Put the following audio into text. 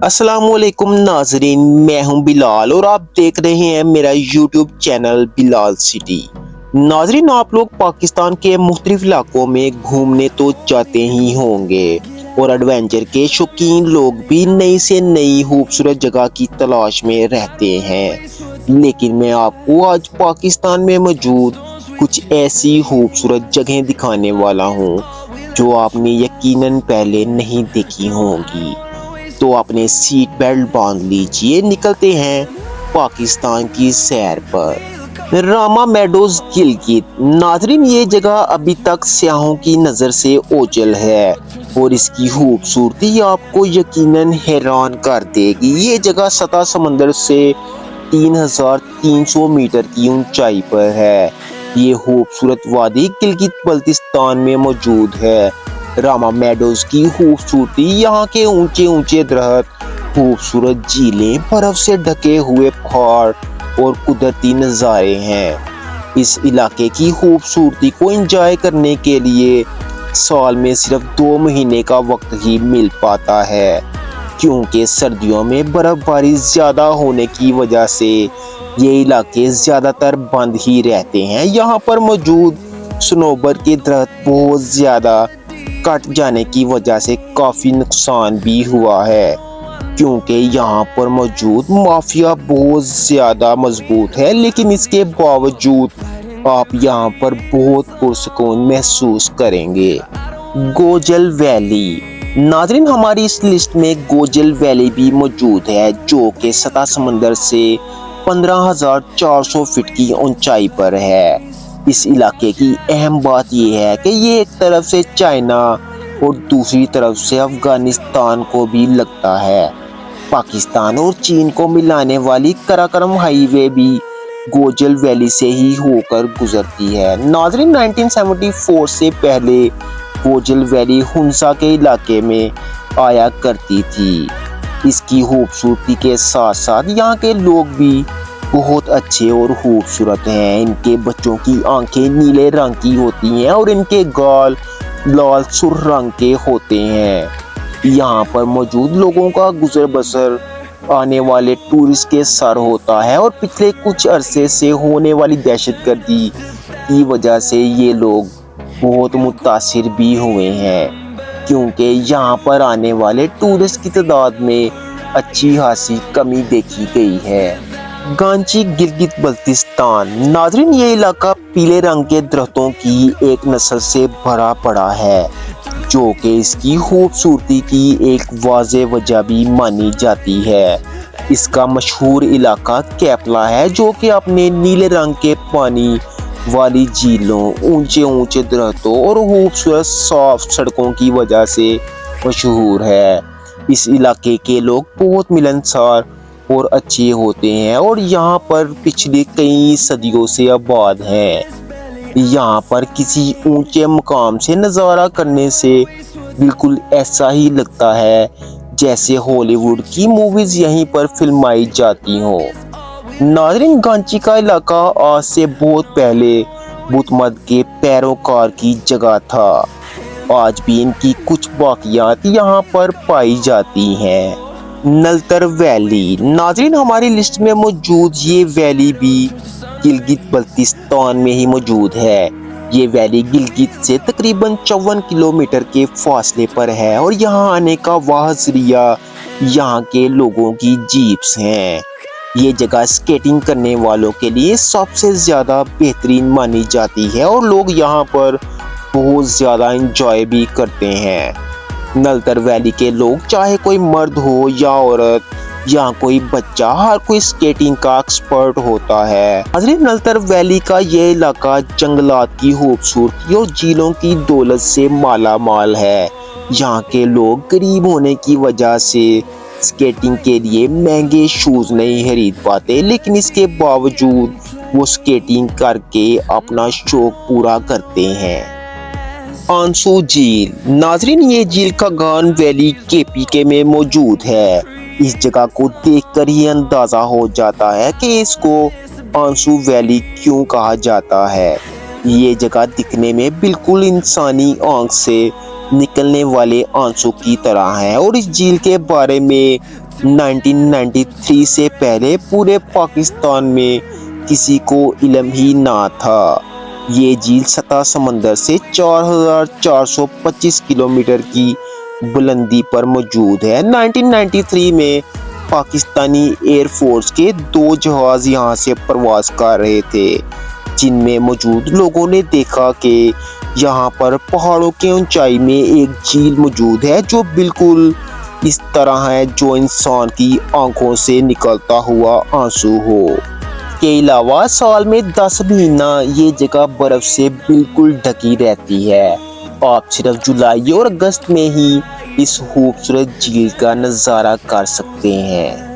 अस्सलाम वालेकुम नाजरीन, मैं हूं बिलाल और आप देख रहे हैं मेरा यूट्यूब चैनल बिलाल सिटी। नाजरीन, आप लोग पाकिस्तान के मुख्तलिफ इलाकों में घूमने तो जाते ही होंगे और एडवेंचर के शौकीन लोग भी नई से नई खूबसूरत जगह की तलाश में रहते हैं। लेकिन मैं आपको आज पाकिस्तान में मौजूद कुछ ऐसी खूबसूरत जगह दिखाने वाला हूं जो आपने यकीनन पहले नहीं देखी होंगी। तो अपने सीट बेल्ट बांध लीजिए, निकलते हैं पाकिस्तान की सैर पर। रामा मेडोज गिलगित। नाजरीन, ये जगह अभी तक सयाहों की नज़र से ओझल है और इसकी खूबसूरती आपको यकीनन हैरान कर देगी। ये जगह सतह समंदर से 3300 मीटर की ऊंचाई पर है। ये खूबसूरत वादी गिलगित बल्तिस्तान में मौजूद है। रामा मेडोज की खूबसूरती यहाँ के ऊंचे ऊंचे दरख्त, खूबसूरत झीलें, बर्फ से ढके हुए पहाड़ और कुदरती नज़ारे हैं। इस इलाके की खूबसूरती को एंजॉय करने के लिए साल में सिर्फ 2 महीने का वक्त ही मिल पाता है, क्योंकि सर्दियों में बर्फबारी ज़्यादा होने की वजह से ये इलाके ज़्यादातर बंद ही रहते हैं। यहाँ पर मौजूद सनोबर के दरख्त बहुत ज़्यादा कट जाने की वजह से काफ़ी नुकसान भी हुआ है, क्योंकि यहाँ पर मौजूद माफिया बहुत ज़्यादा मजबूत है। लेकिन इसके बावजूद आप यहाँ पर बहुत पुरसुकून महसूस करेंगे। गोजल वैली। नाजरीन, हमारी इस लिस्ट में गोजल वैली भी मौजूद है, जो कि सतह समंदर से 15,400 फीट की ऊंचाई पर है। इस इलाके की अहम बात यह है कि ये एक तरफ से चाइना और दूसरी तरफ से अफगानिस्तान को भी लगता है। पाकिस्तान और चीन को मिलाने वाली कराकोरम हाईवे भी गोजल वैली से ही होकर गुजरती है। नाजरीन, 1974 से पहले गोजल वैली हुंसा के इलाके में आया करती थी। इसकी खूबसूरती के साथ साथ यहाँ के लोग भी बहुत अच्छे और खूबसूरत हैं। इनके बच्चों की आंखें नीले रंग की होती हैं और इनके गाल लाल सुर्ख रंग के होते हैं। यहाँ पर मौजूद लोगों का गुजर बसर आने वाले टूरिस्ट के सर होता है और पिछले कुछ अरसे से होने वाली दहशतगर्दी की वजह से ये लोग बहुत मुतासिर भी हुए हैं, क्योंकि यहाँ पर आने वाले टूरिस्ट की तादाद में अच्छी खासी कमी देखी गई है। गांची गिलगित बल्तिस्तान। नाजरीन, ये इलाका पीले रंग के दरख्तों की एक नस्ल से भरा पड़ा है, जो कि इसकी खूबसूरती की एक वाज़ेह वजह भी मानी जाती है। इसका मशहूर इलाका कैपला है, जो कि अपने नीले रंग के पानी वाली झीलों, ऊंचे ऊंचे दरख्तों और खूबसूरत साफ सड़कों की वजह से मशहूर है। इस इलाके के लोग बहुत मिलनसार और अच्छे होते हैं और यहाँ पर पिछले कई सदियों से आबाद हैं। यहाँ पर किसी ऊंचे मुकाम से नज़ारा करने से बिल्कुल ऐसा ही लगता है जैसे हॉलीवुड की मूवीज यहीं पर फिल्माई जाती हों। नाजरीन, गांची का इलाका आज से बहुत पहले बुद्ध मत के पैरोकार की जगह था। आज भी इनकी कुछ बाकियात यहाँ पर पाई जाती हैं। नलतर वैली। नाजरीन, हमारी लिस्ट में मौजूद ये वैली भी गिलगित बल्तिस्तान में ही मौजूद है। ये वैली गिलगित से तकरीबन 54 किलोमीटर के फासले पर है और यहाँ आने का वाह जरिया यहाँ के लोगों की जीप्स हैं। ये जगह स्केटिंग करने वालों के लिए सबसे ज़्यादा बेहतरीन मानी जाती है और लोग यहाँ पर बहुत ज़्यादा इंजॉय भी करते हैं। नलतर वैली के लोग, चाहे कोई मर्द हो या औरत या कोई बच्चा, हर कोई स्केटिंग का एक्सपर्ट होता है। नाज़रीन, नलतर वैली का ये इलाका जंगलात की खूबसूरती और झीलों की दौलत से माला माल है। यहाँ के लोग गरीब होने की वजह से स्केटिंग के लिए महंगे शूज नहीं खरीद पाते, लेकिन इसके बावजूद वो स्केटिंग करके अपना शौक पूरा करते हैं। आंसू झील। नाजरीन, ये झील का गान वैली केपीके में मौजूद है। इस जगह को देखकर ही अंदाजा हो जाता है कि इसको आंसू वैली क्यों कहा जाता है। ये जगह दिखने में बिल्कुल इंसानी आंख से निकलने वाले आंसू की तरह है और इस झील के बारे में 1993 से पहले पूरे पाकिस्तान में किसी को इल्म ही ना था। ये झील सतह समंदर से 4,425 किलोमीटर की बुलंदी पर मौजूद है। 1993 में पाकिस्तानी एयर फोर्स के 2 जहाज यहाँ से प्रवास कर रहे थे, जिनमें मौजूद लोगों ने देखा कि यहाँ पर पहाड़ों के ऊंचाई में एक झील मौजूद है जो बिल्कुल इस तरह है जो इंसान की आंखों से निकलता हुआ आंसू हो। के अलावा साल में 10 महीना ये जगह बर्फ से बिल्कुल ढकी रहती है। आप सिर्फ जुलाई और अगस्त में ही इस खूबसूरत झील का नज़ारा कर सकते हैं।